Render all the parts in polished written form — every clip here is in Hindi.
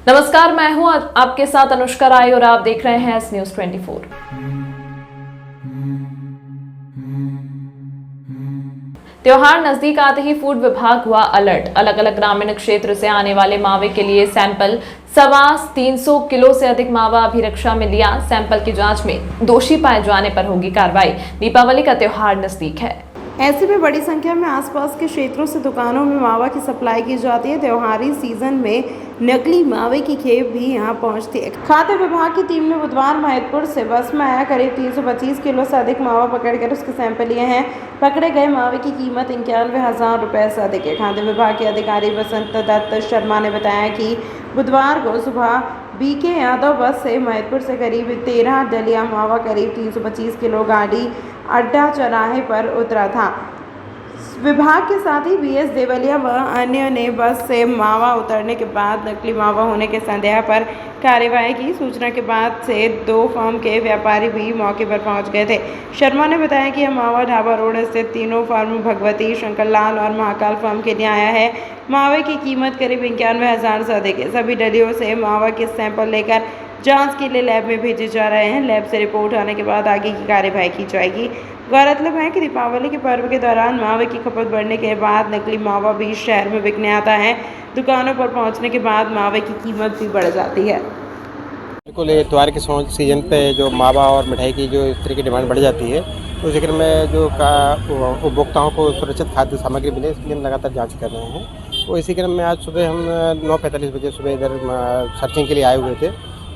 नमस्कार, मैं हूं आपके साथ अनुष्का राय और आप देख रहे हैं न्यूज़ 24। त्योहार नजदीक आते ही फूड विभाग हुआ अलर्ट। अलग अलग ग्रामीण क्षेत्र से आने वाले मावे के लिए सैंपल 350 किलो से अधिक मावा अभिरक्षा में लिया। सैंपल की जांच में दोषी पाए जाने पर होगी कार्रवाई। दीपावली का त्योहार नजदीक है, ऐसे में बड़ी संख्या में आसपास के क्षेत्रों से दुकानों में मावा की सप्लाई की जाती है। त्योहारी सीजन में नकली मावे की खेप भी यहां पहुंचती है। खाद्य विभाग की टीम ने बुधवार महिदपुर से बस में आया करीब 325 किलो से अधिक मावा पकड़कर उसके सैंपल लिए हैं। पकड़े गए मावे की कीमत 91,000 रुपये से अधिक है। खाद्य विभाग के अधिकारी वसंत दत्त शर्मा ने बताया कि बुधवार को सुबह BK यादव बस से महिदपुर से करीब 13 डलिया मावा करीब 325 किलो गाड़ी अड्डा चौराहे पर उतरा था। विभाग के साथ ही BS देवलिया व अन्य ने बस से मावा उतरने के बाद नकली मावा होने के संदेह पर कार्रवाई की। सूचना के बाद से 2 फार्म के व्यापारी भी मौके पर पहुंच गए थे। शर्मा ने बताया कि यह मावा ढाबा रोड स्थित तीनों फार्म भगवती, शंकरलाल और महाकाल फार्म के लिए आया है। मावे की कीमत करीब 91,000 से अधिक है। सभी डलियों से मावा के सैंपल लेकर जांच के लिए लैब में भेजे जा रहे हैं। लैब से रिपोर्ट आने के बाद आगे की कार्यवाही की जाएगी। गौरतलब है कि दीपावली के पर्व के दौरान मावे की खपत बढ़ने के बाद नकली मावा भी शहर में बिकने आता है। दुकानों पर पहुंचने के बाद मावे की कीमत भी बढ़ जाती है। बिल्कुल, ये त्योहार के सीजन पे जो मावा और मिठाई की जो इस तरह की डिमांड बढ़ जाती है, तो जिक्र में जो उपभोक्ताओं को सुरक्षित खाद्य सामग्री मिले, इसके लिए हम लगातार जाँच कर रहे हैं। तो इसी क्रम में आज सुबह हम 9:45 बजे सुबह इधर सर्चिंग के लिए आए हुए थे।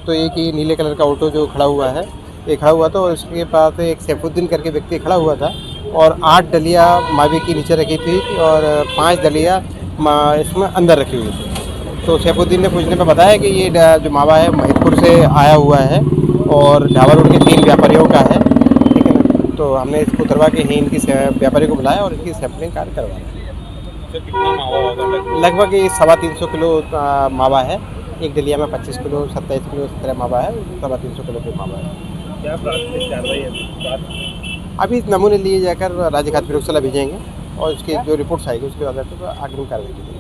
तो एक ही नीले कलर का ऑटो जो खड़ा हुआ है, ये खड़ा हुआ था और उसके पास एक सैफुद्दीन करके व्यक्ति खड़ा हुआ था और 8 डलिया मावे की नीचे रखी थी और 5 डलिया इसमें अंदर रखी हुई थी। तो सैफुद्दीन ने पूछने पर बताया कि ये जो मावा है महिदपुर से आया हुआ है और ढाबा रोड के 3 व्यापारियों का है, ठीक है ना। तो हमने इसको उतरवा के ही इनकी व्यापारी को बुलाया और इनकी सैंपलिंग कार्य करवाया। सर, कितना मावा होगा? लगभग ये 350 किलो मावा है। एक डलिया में 25 किलो 27 किलो इस तरह मावा है। 350 किलो की मावा है। क्या प्राथमिक कार्रवाई है? अभी नमूने लिए जाकर राज्य खाद्य प्रयोगशाला भेजेंगे और उसकी जो रिपोर्ट्स आएगी उसके आधार पर आगे कार्रवाई की जाएगी।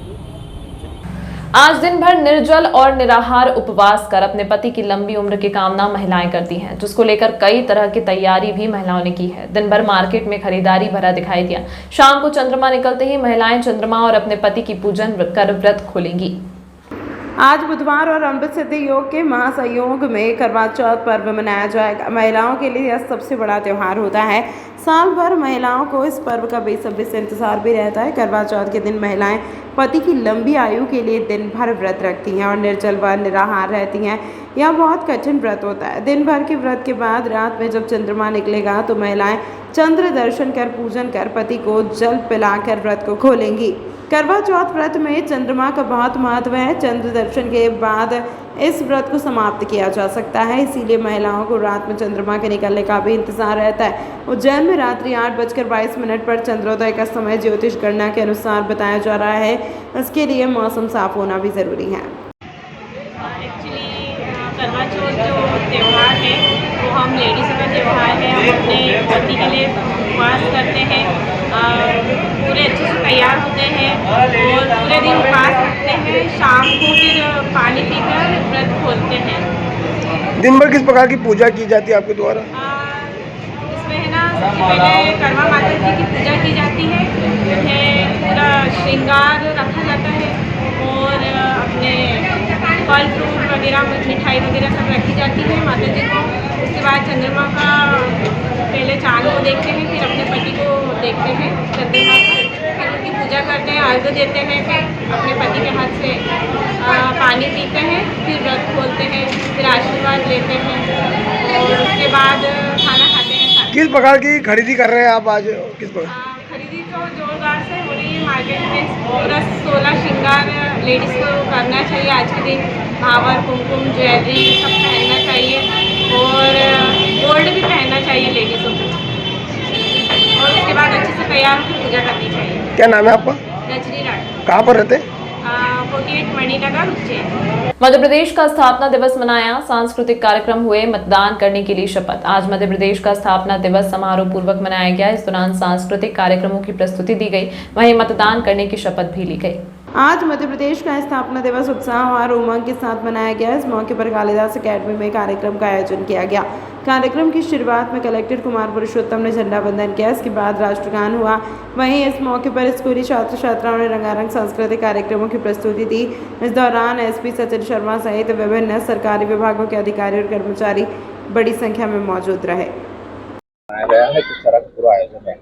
आज दिन भर निर्जल और निराहार उपवास कर अपने पति की लंबी उम्र की कामना महिलाएं करती हैं, जिसको लेकर कई तरह की तैयारी भी महिलाओं ने की है। दिन भर मार्केट में खरीदारी भरा दिखाई दिया। शाम को चंद्रमा निकलते ही महिलाएं चंद्रमा और अपने पति की पूजन कर व्रत खोलेंगी। आज बुधवार और अमृत सिद्धि योग के महासंयोग में करवा चौथ पर्व मनाया जाएगा। महिलाओं के लिए यह सबसे बड़ा त्यौहार होता है। साल भर महिलाओं को इस पर्व का बेसब्री से इंतजार भी रहता है। करवा चौथ के दिन महिलाएं पति की लंबी आयु के लिए दिन भर व्रत रखती हैं और निर्जल व निराहार रहती हैं। यह बहुत कठिन व्रत होता है। दिन भर के व्रत के बाद रात में जब चंद्रमा निकलेगा तो महिलाएं चंद्र दर्शन कर पूजन कर पति को जल पिलाकर व्रत को खोलेंगी। करवा चौथ व्रत में चंद्रमा का बहुत महत्व है। चंद्र दर्शन के बाद इस व्रत को समाप्त किया जा सकता है, इसीलिए महिलाओं को रात में चंद्रमा के निकलने का भी इंतजार रहता है। उज्जैन में रात्रि 8:22 पर चंद्रोदय का समय ज्योतिष गणना के अनुसार बताया जा रहा है। इसके लिए मौसम साफ होना भी ज़रूरी है। एक्चुअली करवा चौथ जो त्यौहार है वो हम लेडीज़ का त्यौहार है। हम अपने पति के लिए उपवास करते हैं, पूरे अच्छे से तैयार होते हैं और पूरे दिन उपवास रखते हैं। शाम को फिर पानी पीकर व्रत खोलते हैं। दिन भर किस प्रकार की पूजा की जाती है आपके द्वारा? इसमें है ना, सबसे पहले करवा माता जी की पूजा की जाती है। उन्हें पूरा श्रृंगार रखा जाता है और अपने फल फ्रूट वगैरह मिठाई वगैरह सब रखी जाती है माता जी को। उसके बाद चंद्रमा का पहले चांद को देखते हैं, फिर अपने पति को देखते हैं चंद्रमा का, फिर उनकी पूजा करते हैं, अर्घ्य देते हैं, फिर अपने पति के हाथ से पानी पीते हैं, फिर व्रत खोलते हैं, फिर आशीर्वाद लेते हैं और उसके बाद खाना खाते हैं। किस प्रकार की खरीदी कर रहे हैं आप आज? किस प्रकार खरीदी तो जोरदार से हो रही है मार्केट में। पूरा 16 श्रृंगार लेडीज़ को करना चाहिए आज के दिन। भावर, कुमकुम, ज्वेलरी सब पहनना चाहिए और गोल्ड भी पहनना चाहिए लेडीज़ों को और उसके बाद अच्छे से तैयार होकर पूजा करनी चाहिए। क्या नाम है आपका? रजनी राठ। कहाँ पर रहते हैं? 48 मणिनगर, उज्जैन। मध्य प्रदेश का स्थापना दिवस मनाया। सांस्कृतिक कार्यक्रम हुए। मतदान करने के लिए शपथ। आज मध्य प्रदेश का स्थापना दिवस समारोह पूर्वक मनाया गया। इस दौरान सांस्कृतिक कार्यक्रमों की प्रस्तुति दी गई, वहीं मतदान करने की शपथ भी ली गई। आज मध्य प्रदेश का स्थापना दिवस उत्साह और उमंग के साथ मनाया गया। इस मौके पर कालिदास अकेडमी में कार्यक्रम का आयोजन किया गया। कार्यक्रम की शुरुआत में कलेक्टर कुमार पुरुषोत्तम ने झंडा वंदन किया। इसके बाद राष्ट्रगान हुआ। वहीं इस मौके पर स्कूली छात्र छात्राओं ने रंगारंग सांस्कृतिक कार्यक्रमों की प्रस्तुति दी। इस दौरान एसपी सचिन शर्मा सहित विभिन्न सरकारी विभागों के अधिकारी और कर्मचारी बड़ी संख्या में मौजूद रहे। किस तरह का पूरा आयोजन है?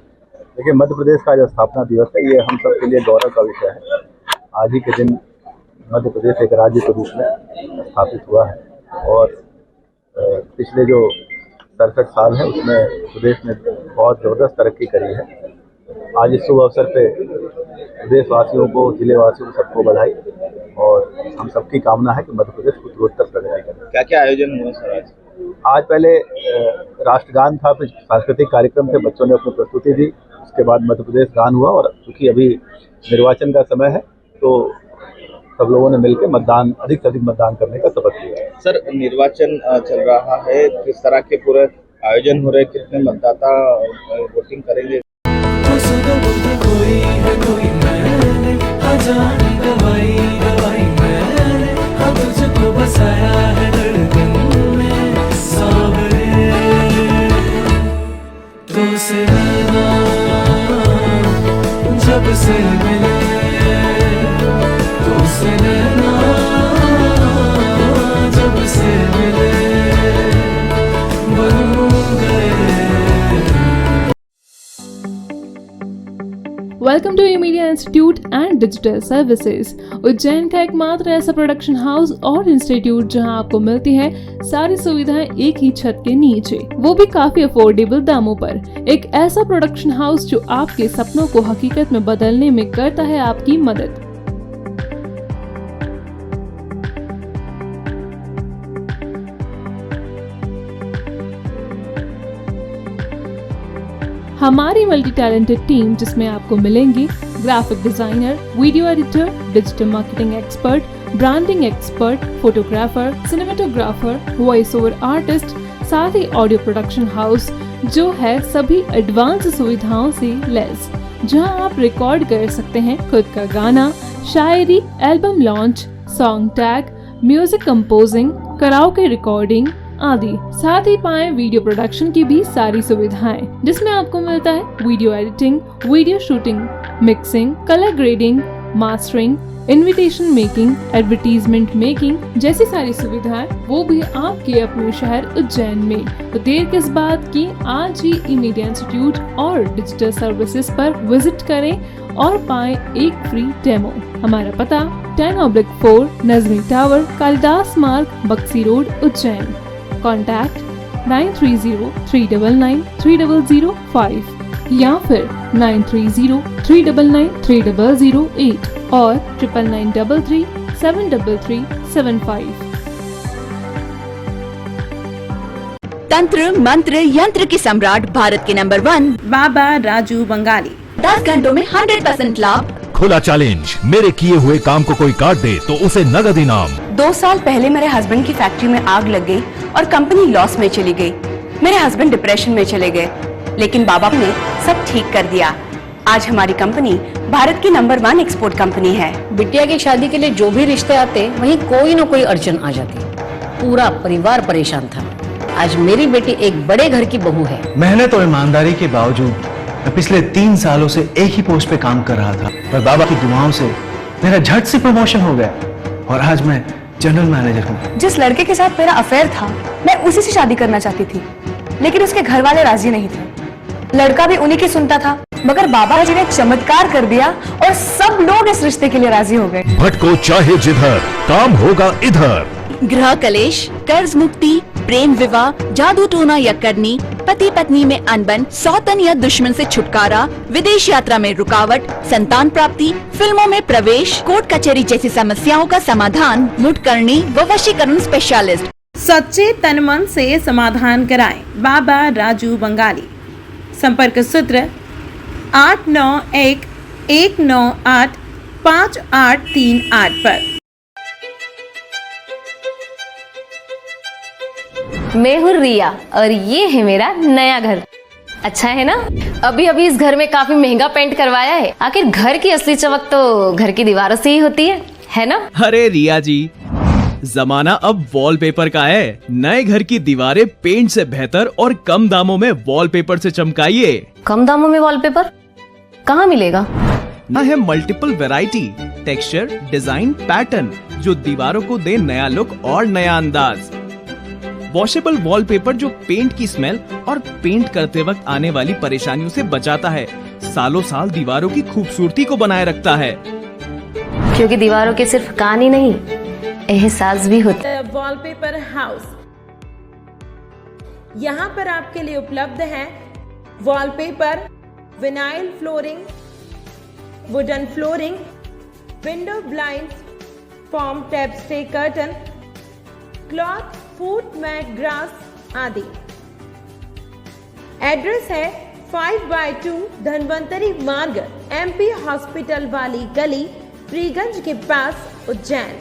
देखिए, मध्य प्रदेश का जो स्थापना दिवस है ये हम सब के लिए गौरव का विषय है। आज ही के दिन मध्य प्रदेश एक राज्य के रूप में स्थापित हुआ है और पिछले जो 67 साल है उसमें प्रदेश ने बहुत ज़बरदस्त तरक्की करी है। आज इस शुभ अवसर पे प्रदेशवासियों को, जिले वासियों को सबको बधाई और हम सबकी कामना है कि मध्य प्रदेश उत्तरोत्तर प्रगति करे। क्या क्या आयोजन हुआ सर आज? पहले राष्ट्रगान था, फिर सांस्कृतिक कार्यक्रम थे, बच्चों ने अपनी प्रस्तुति दी। उसके बाद मध्य प्रदेश गान हुआ और क्योंकि अभी निर्वाचन का समय है तो सब लोगों ने मिलकर मतदान अधिक से अधिक मतदान करने का शपथ लिया है। सर, निर्वाचन चल रहा है, किस तरह के पूरे आयोजन हो रहे हैं, कितने मतदाता वोटिंग करेंगे? जब से मिले तो से नैना, जब से मिले बन गए। Welcome to E media institute and digital services, Ujjain का एकमात्र ऐसा प्रोडक्शन हाउस और इंस्टीट्यूट जहां आपको मिलती है सारी सुविधाएं एक ही छत के नीचे, वो भी काफी अफोर्डेबल दामों पर। एक ऐसा प्रोडक्शन हाउस जो आपके सपनों को हकीकत में बदलने में करता है आपकी मदद। हमारी मल्टी टैलेंटेड टीम जिसमें आपको मिलेंगे graphic designer, video editor, digital marketing expert, branding expert, photographer, cinematographer, voice over artist, साथ ही ऑडियो प्रोडक्शन हाउस जो है सभी एडवांस सुविधाओं से लैस, जहां आप रिकॉर्ड कर सकते हैं खुद का गाना, शायरी, album launch, song tag, music composing, karaoke recording आदि। साथ ही पाएं वीडियो प्रोडक्शन की भी सारी सुविधाएं जिसमें आपको मिलता है video editing, video shooting, mixing, colour grading, mastering, invitation making, advertisement making जैसी सारी सुविधाएं, वो भी आपके अपने शहर उज्जैन में। तो देर किस बात की, आज ही ई मीडिया इंस्टीट्यूट और डिजिटल सर्विसेज पर विजिट करें और पाएं एक फ्री डेमो। हमारा पता 10/4 नजमी टावर, कालिदास मार्ग, बक्सी रोड, उज्जैन। कॉन्टैक्ट 9303993005 या फिर 9303993008 और 9993373375। तंत्र मंत्र यंत्र के सम्राट भारत के नंबर 1 बाबा राजू बंगाली। 10 घंटों में 100% लाभ। खुला चैलेंज, मेरे किए हुए काम को कोई काट दे तो उसे नगद इनाम। 2 साल पहले मेरे हस्बैंड की फैक्ट्री में आग लग गई और कंपनी लॉस में चली गई। मेरे हस्बैंड डिप्रेशन में चले गए, लेकिन बाबा ने सब ठीक कर दिया। आज हमारी कंपनी भारत की नंबर 1 एक्सपोर्ट कंपनी है। बिटिया की शादी के लिए जो भी रिश्ते आते वहीं कोई न कोई अड़चन आ जाती। पूरा परिवार परेशान था। आज मेरी बेटी एक बड़े घर की बहू है। मेहनत और ईमानदारी के बावजूद मैं पिछले 3 सालों से एक ही पोस्ट पे काम कर रहा था, पर बाबा की दुआओं से मेरा झट से प्रमोशन हो गया और आज मैं जनरल मैनेजर हूँ। जिस लड़के के साथ मेरा अफेयर था, मैं उसी से शादी करना चाहती थी, लेकिन उसके घर वाले राजी नहीं थे। लड़का भी उन्हीं की सुनता था, मगर बाबा जी ने चमत्कार कर दिया और सब लोग इस रिश्ते के लिए राजी हो गए। भटको चाहे जिधर, काम होगा इधर। गृह कलेश, कर्ज मुक्ति, प्रेम विवाह, जादू टोना या करनी, पति पत्नी में अनबन, सौतन या दुश्मन से छुटकारा, विदेश यात्रा में रुकावट, संतान प्राप्ति, फिल्मों में प्रवेश, कोर्ट कचहरी जैसी समस्याओं का समाधान मुठकरणी व वशीकरण स्पेशलिस्ट। सच्चे तन मन से समाधान कराएं। बाबा राजू बंगाली। संपर्क सूत्र 8911985838 पर। मैं हूँ रिया और ये है मेरा नया घर। अच्छा है ना। अभी अभी इस घर में काफी महंगा पेंट करवाया है। आखिर घर की असली चमक तो घर की दीवारों से ही होती है ना। अरे रिया जी, जमाना अब वॉलपेपर का है। नए घर की दीवारें पेंट से बेहतर और कम दामों में वॉलपेपर से चमकाइए। कम दामों में वॉलपेपर कहाँ मिलेगा? ना है multiple variety, texture, design, pattern जो दीवारों को दे नया लुक और नया अंदाज। वॉशेबल वॉलपेपर जो पेंट की स्मेल और पेंट करते वक्त आने वाली परेशानियों से बचाता है, सालों साल दीवारों की खूबसूरती को बनाए रखता है। क्योंकि दीवारों के सिर्फ कान ही नहीं, एहसास भी होता है। वॉलपेपर हाउस, यहाँ पर आपके लिए उपलब्ध है wallpaper, vinyl flooring, wooden flooring, window blind, form tap stay curtain, cloth, foot mat, grass आदि। एड्रेस है 5/2 धनवंतरी मार्ग, MP हॉस्पिटल वाली गली, फ्रीगंज के पास, उज्जैन।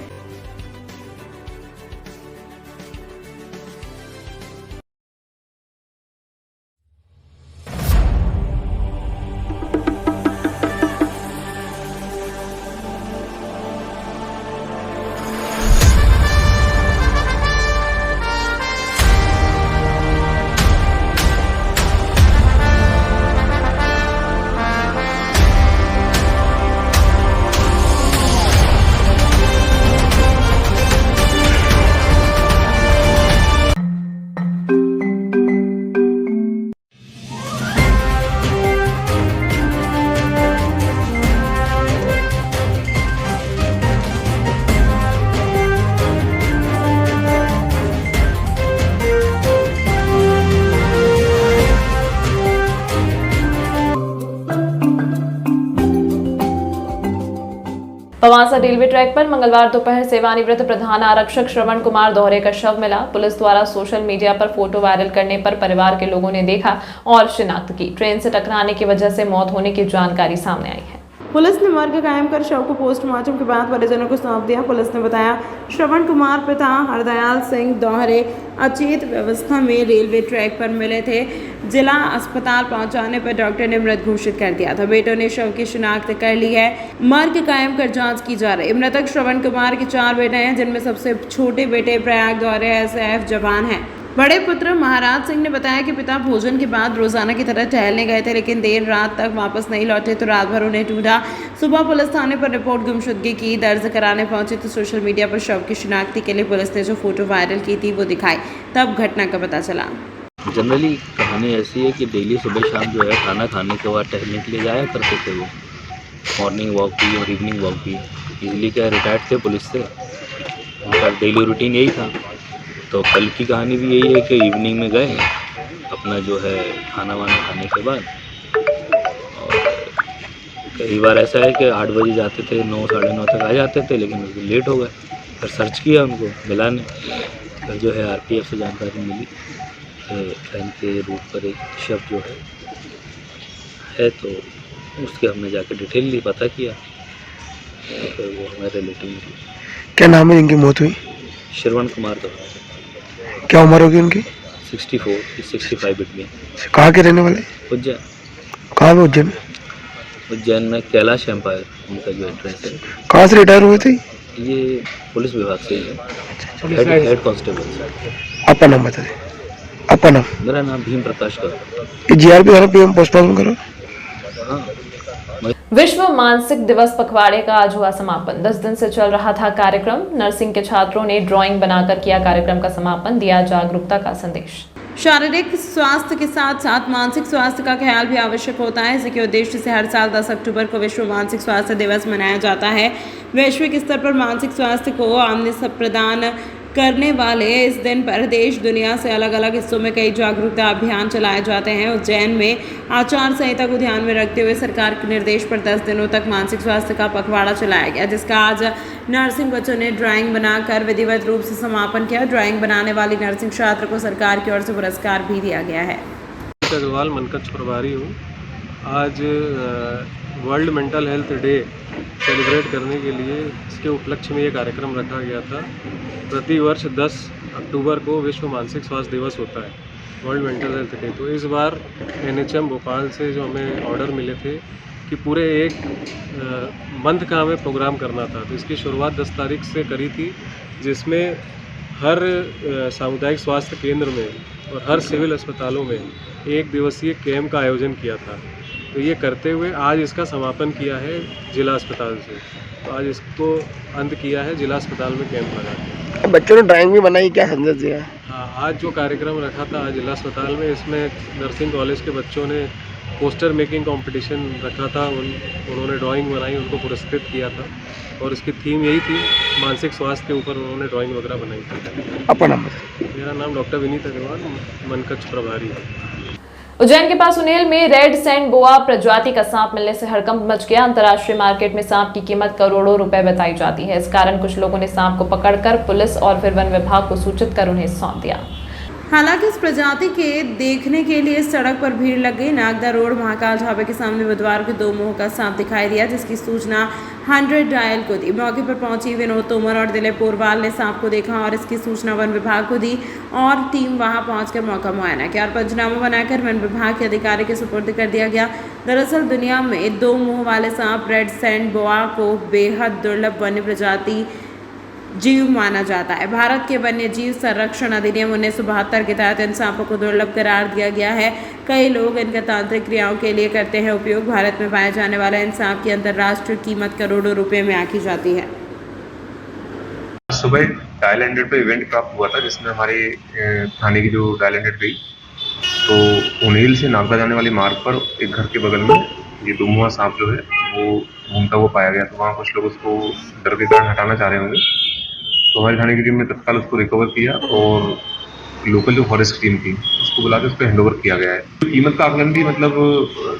पवांसा रेलवे ट्रैक पर मंगलवार दोपहर सेवानिवृत्त प्रधान आरक्षक श्रवण कुमार दोहरे का शव मिला। पुलिस द्वारा सोशल मीडिया पर फोटो वायरल करने पर परिवार के लोगों ने देखा और शिनाख्त की। ट्रेन से टकराने की वजह से मौत होने की जानकारी सामने आई है। पुलिस ने मर्ग कायम कर शव को पोस्टमार्टम के बाद परिजनों को सौंप दिया। पुलिस ने बताया श्रवण कुमार पिता हरदयाल सिंह दोहरे अचेत अवस्था में रेलवे ट्रैक पर मिले थे। जिला अस्पताल पहुंचाने पर डॉक्टर ने मृत घोषित कर दिया था। बेटों ने शव की शिनाख्त कर ली है। मर्ग कायम कर जांच की जा रही है। मृतक श्रवण कुमार के 4 बेटे हैं, जिनमें सबसे छोटे बेटे प्रयाग दौरे SF जवान हैं। बड़े पुत्र महाराज सिंह ने बताया कि पिता भोजन के बाद रोजाना की तरह टहलने गए थे, लेकिन देर रात तक वापस नहीं लौटे तो रात भर उन्हें ढूंढा। सुबह पुलिस थाने पर रिपोर्ट गुमशुदगी की दर्ज कराने पहुंचे तो सोशल मीडिया पर शव की शिनाख्ती के लिए पुलिस ने जो फोटो वायरल की थी वो दिखाई, तब घटना का पता चला। जनरली कहानी ऐसी है कि डेली सुबह शाम जो है खाना खाने के बाद टहलने के लिए जाया करते थे वो, मॉर्निंग वॉक भी और इवनिंग वॉक भी। इजली क्या रिटायर्ड थे पुलिस से, उनका डेली रूटीन यही था। तो कल की कहानी भी यही है कि इवनिंग में गए अपना जो है खाना वाना खाने के बाद, और कई बार ऐसा है कि 8 बजे जाते थे, 9 साढ़े 9 तक आ जाते थे, लेकिन लेट हो गए। फिर सर्च किया उनको मिला नहीं। फिर जो है RPF से जानकारी मिली ट्रेन के रूट पर एक शव जो है तो उसके हमने जाकर डिटेल ली, पता किया तो फिर वो हमारे रिलेटिव मिली। क्या नाम है जिनकी मौत हुई? श्रवण कुमार दोहरा। क्या उम्र होगी उनकी? 64 65 बिटवीन। कहाँ के रहने वाले? उज्जैन। कहाँ पे उज्जैन? उज्जैन में कैलाश एम्पायर उनका जो एड्रेस है। कहाँ से रिटायर हुए थे? ये पुलिस विभाग से ही है, हेड कांस्टेबल। आपका नाम बता दें। आपका नाम? मेरा नाम भीम प्रकाश का। GRP थाना PM पोस्टमार्टम करो। हाँ। विश्व मानसिक दिवस पखवाड़े का आज हुआ समापन। 10 दिन से चल रहा था कार्यक्रम। नर्सिंग के छात्रों ने ड्राइंग बनाकर किया कार्यक्रम का समापन, दिया जागरूकता का संदेश। शारीरिक स्वास्थ्य के साथ साथ मानसिक स्वास्थ्य का ख्याल भी आवश्यक होता है। इसी के उद्देश्य से हर साल 10 अक्टूबर को विश्व मानसिक स्वास्थ्य दिवस मनाया जाता है। वैश्विक स्तर पर मानसिक स्वास्थ्य को आमने प्रदान करने वाले इस दिन पर देश दुनिया से अलग अलग हिस्सों में कई जागरूकता अभियान चलाए जाते हैं। उज्जैन में आचार संहिता को ध्यान में रखते हुए सरकार के निर्देश पर 10 दिनों तक मानसिक स्वास्थ्य का पखवाड़ा चलाया गया, जिसका आज नर्सिंग बच्चों ने ड्राइंग बनाकर विधिवत रूप से समापन किया। ड्राइंग बनाने वाली नर्सिंग छात्र को सरकार की ओर से पुरस्कार भी दिया गया है। अग्रवाल मनकच प्रभारी हूँ। आज world mental health day celebrate करने के लिए इसके उपलक्ष्य में ये कार्यक्रम रखा गया था। प्रति वर्ष 10 अक्टूबर को विश्व मानसिक स्वास्थ्य दिवस होता है। World mental health day. तो इस बार NHM भोपाल से जो हमें ऑर्डर मिले थे कि पूरे एक मंथ का हमें प्रोग्राम करना था, तो इसकी शुरुआत 10 तारीख से करी थी, जिसमें हर सामुदायिक स्वास्थ्य केंद्र में और हर सिविल अस्पतालों में 1 दिवसीय कैंप का आयोजन किया था। तो ये करते हुए आज इसका समापन किया है जिला अस्पताल से। तो आज इसको अंत किया है जिला अस्पताल में कैंप लगा के। बच्चों ने ड्राइंग भी बनाई, क्या संदेश दिया? हाँ, आज जो कार्यक्रम रखा था आज जिला अस्पताल में, इसमें नर्सिंग कॉलेज के बच्चों ने पोस्टर मेकिंग कंपटीशन रखा था। उन्होंने ड्राइंग बनाई, उनको पुरस्कृत किया था और इसकी थीम यही थी, मानसिक स्वास्थ्य के ऊपर उन्होंने ड्राइंग वगैरह बनाई थी। अपना नाम? मेरा नाम डॉक्टर विनीत अग्रवाल, मनकच्छ प्रभारी है। उज्जैन के पास उनेल में रेड सैंड बोआ प्रजाति का सांप मिलने से हड़कंप मच गया। अंतर्राष्ट्रीय मार्केट में सांप की कीमत करोड़ों रुपए बताई जाती है। इस कारण कुछ लोगों ने सांप को पकड़कर पुलिस और फिर वन विभाग को सूचित कर उन्हें सौंप दिया। हालांकि इस प्रजाति के देखने के लिए सड़क पर भीड़ लग गई। नागदा रोड महाकाल ढाबे के सामने बुधवार को 2 मुंह का सांप दिखाई दिया, जिसकी सूचना 100 डायल को दी। मौके पर पहुंची विनोद तोमर और दिलीप पोरवाल ने सांप को देखा और इसकी सूचना वन विभाग को दी और टीम वहां पहुंचकर मौका मुआयना किया और पंचनामा बनाकर वन विभाग के अधिकारी के सुपुर्द कर दिया गया। दरअसल दुनिया में 2 मुंह वाले सांप रेड सैंड बोआ को बेहद दुर्लभ वन्य प्रजाति जीव माना जाता है। भारत के वन्य जीव संरक्षण अधिनियम 1972 के तहत इन सांपों को दुर्लभ करार दिया गया है। कई लोग इनका तांत्रिक क्रियाओं के लिए करते हैं उपयोग। भारत में पाए जाने वाला इन सांप की अंतर्राष्ट्रीय कीमत करोड़ों रुपए में आंकी जाती है। सुबह डायल 100 पे इवेंट प्राप्त हुआ था, जिसमें हमारे थाने की जो डायल 100 गई, तो उनेल से नागदा जाने वाले मार्ग पर एक घर के बगल में ये 2 मुंहा सांप जो है वो घूमता हुआ पाया गया। तो वहाँ कुछ लोग उसको डर के कारण हटाना चाह रहे होंगे, तो हमारी थाने की टीम ने तत्काल उसको रिकवर किया और लोकल जो फॉरेस्ट टीम थी उसको बुला के उसको हैंडओवर किया गया है। तो कीमत का आकलन भी मतलब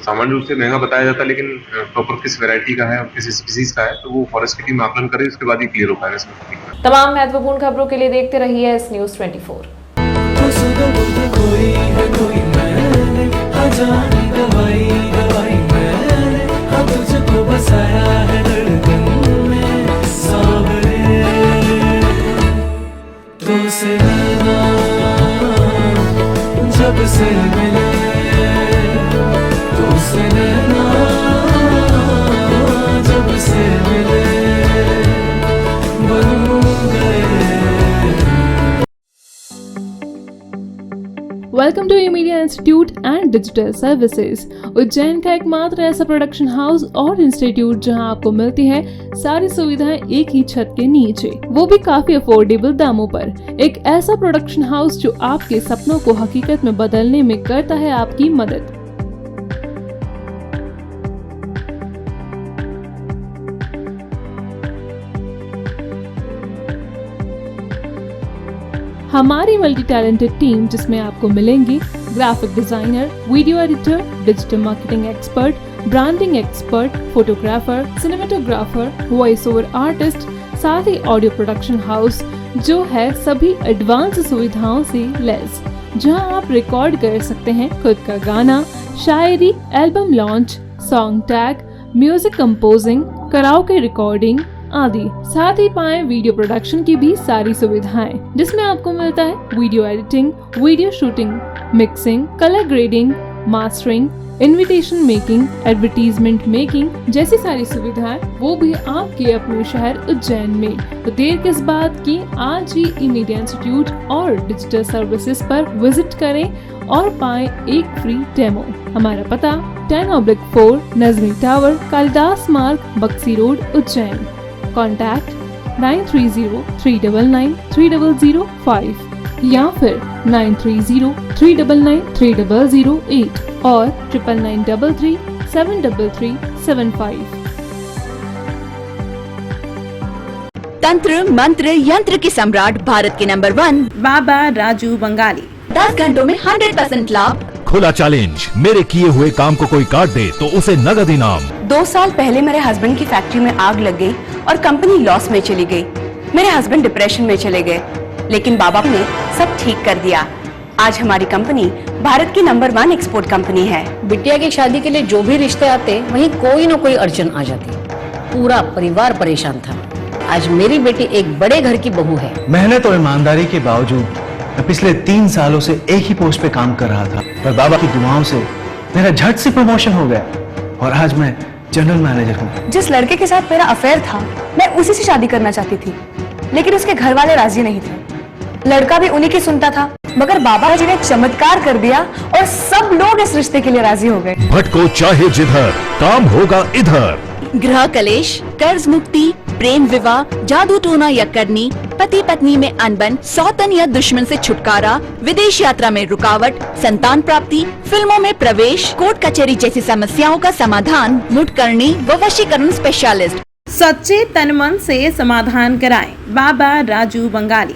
सामान्य रूप से महंगा बताया जाता है, लेकिन प्रॉपर किस वैरायटी का है और किस स्पीसीज का है तो वो फॉरेस्ट की टीम आकलन करे, उसके बाद ही क्लियर हो पाएगा इसमें। तमाम महत्वपूर्ण खबरों के लिए देखते रहिए इस न्यूज़ 24। जब से मिले तो से नैना, जब से मिले बन गए। Welcome to media institute and digital services, Ujjain का एकमात्र ऐसा प्रोडक्शन हाउस और इंस्टीट्यूट जहां आपको मिलती है सारी सुविधाएं एक ही छत के नीचे, वो भी काफी अफोर्डेबल दामों पर। एक ऐसा प्रोडक्शन हाउस जो आपके सपनों को हकीकत में बदलने में करता है आपकी मदद। हमारी मल्टी टैलेंटेड टीम, जिसमें आपको मिलेंगी graphic designer, video editor, digital marketing expert, branding expert, photographer, cinematographer, voice over artist, साथ ही ऑडियो प्रोडक्शन हाउस जो है सभी एडवांस सुविधाओं से लैस, जहां आप रिकॉर्ड कर सकते हैं खुद का गाना, शायरी, album launch, song tag, music composing, karaoke recording आदि। साथ ही पाएं वीडियो प्रोडक्शन की भी सारी सुविधाएं, जिसमें आपको मिलता है video editing, video shooting, mixing, colour grading, mastering, invitation making, advertisement making जैसी सारी सुविधाएं, वो भी आपके अपने शहर उज्जैन में। तो देर किस बात की, आज ही मीडिया इंस्टीट्यूट और डिजिटल सर्विसेज पर विजिट करें और पाएं एक फ्री डेमो। हमारा पता 10/4 नजमी टावर, कालिदास मार्ग, बक्सी रोड, उज्जैन। कॉन्टैक्ट 9303993005 या फिर 9303993008 और 9933373375। तंत्र मंत्र यंत्र के सम्राट भारत के नंबर 1 बाबा राजू बंगाली। 10 घंटों में 100% लाभ। खुला चैलेंज, मेरे किए हुए काम को कोई काट दे तो उसे नगद इनाम। 2 साल पहले मेरे हस्बैंड की फैक्ट्री में आग लग गई और कंपनी लॉस में चली गई। मेरे हस्बैंड डिप्रेशन में चले गए, लेकिन बाबा ने सब ठीक कर दिया। आज हमारी कंपनी भारत की नंबर 1 एक्सपोर्ट कंपनी है। बिटिया की शादी के लिए जो भी रिश्ते आते वहीं कोई न कोई अड़चन आ जाती। पूरा परिवार परेशान था। आज मेरी बेटी एक बड़े घर की बहू है। मेहनत और ईमानदारी के बावजूद मैं पिछले 3 सालों से एक ही पोस्ट पे काम कर रहा था, पर बाबा की दुआओं से मेरा झट से प्रमोशन हो गया और आज मैं जनरल मैनेजर हूँ। जिस लड़के के साथ मेरा अफेयर था, मैं उसी से शादी करना चाहती थी, लेकिन उसके घर वाले राजी नहीं थे। लड़का भी उन्हीं की सुनता था, मगर बाबा जी ने चमत्कार कर दिया और सब लोग इस रिश्ते के लिए राजी हो गए। भटको चाहे जिधर, काम होगा इधर। गृह कलेश, कर्ज मुक्ति, प्रेम विवाह, जादू टोना या करनी, पति पत्नी में अनबन, सौतन या दुश्मन से छुटकारा, विदेश यात्रा में रुकावट, संतान प्राप्ति, फिल्मों में प्रवेश, कोर्ट कचहरी जैसी समस्याओं का समाधान मुठकरणी व वशीकरण स्पेशलिस्ट। सच्चे तन मन से समाधान कराएं बाबा राजू बंगाली।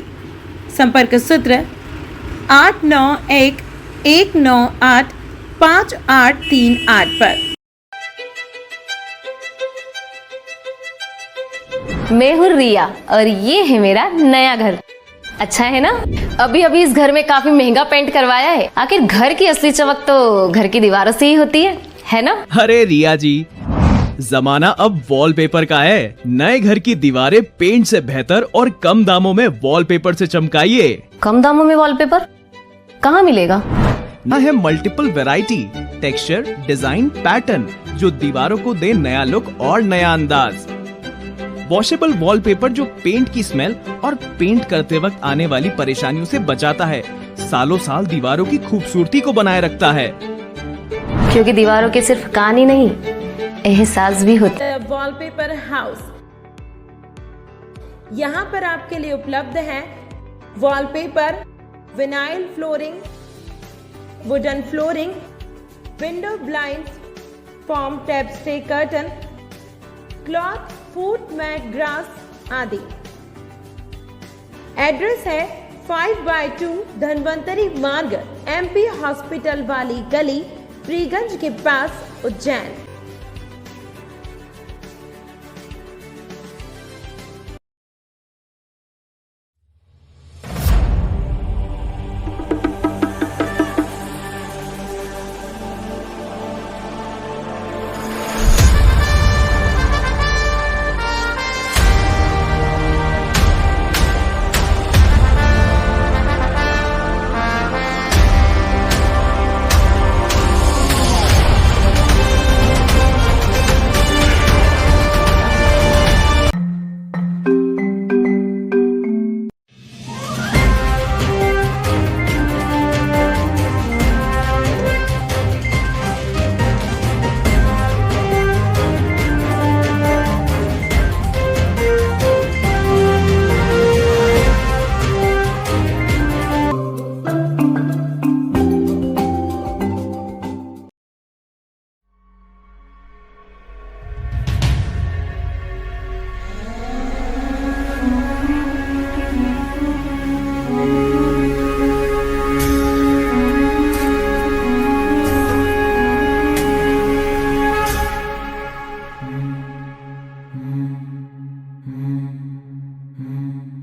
संपर्क सूत्र 8911985838 पर। मैं हूँ रिया और ये है मेरा नया घर। अच्छा है ना? अभी अभी इस घर में काफी महंगा पेंट करवाया है। आखिर घर की असली चमक तो घर की दीवारों से ही होती है ना? अरे रिया जी, जमाना अब वॉलपेपर का है। नए घर की दीवारें पेंट से बेहतर और कम दामों में वॉलपेपर से चमकाइए। कम दामों में वॉलपेपर कहाँ मिलेगा? है multiple variety, texture, design, pattern जो दीवारों को दे नया लुक और नया अंदाज। वॉशेबल वॉलपेपर जो पेंट की स्मेल और पेंट करते वक्त आने वाली परेशानियों से बचाता है, सालों साल दीवारों की खूबसूरती को बनाए रखता है। क्योंकि दीवारों के सिर्फ कान ही नहीं, एहसास भी होता है। वॉलपेपर हाउस, यहाँ पर आपके लिए उपलब्ध है wallpaper, vinyl flooring, wooden flooring, window blinds, form tap stay curtain, cloth, foot mat, grass आदि। एड्रेस है 5/2 धनवंतरी मार्ग, MP हॉस्पिटल वाली गली, फ्रीगंज के पास, उज्जैन।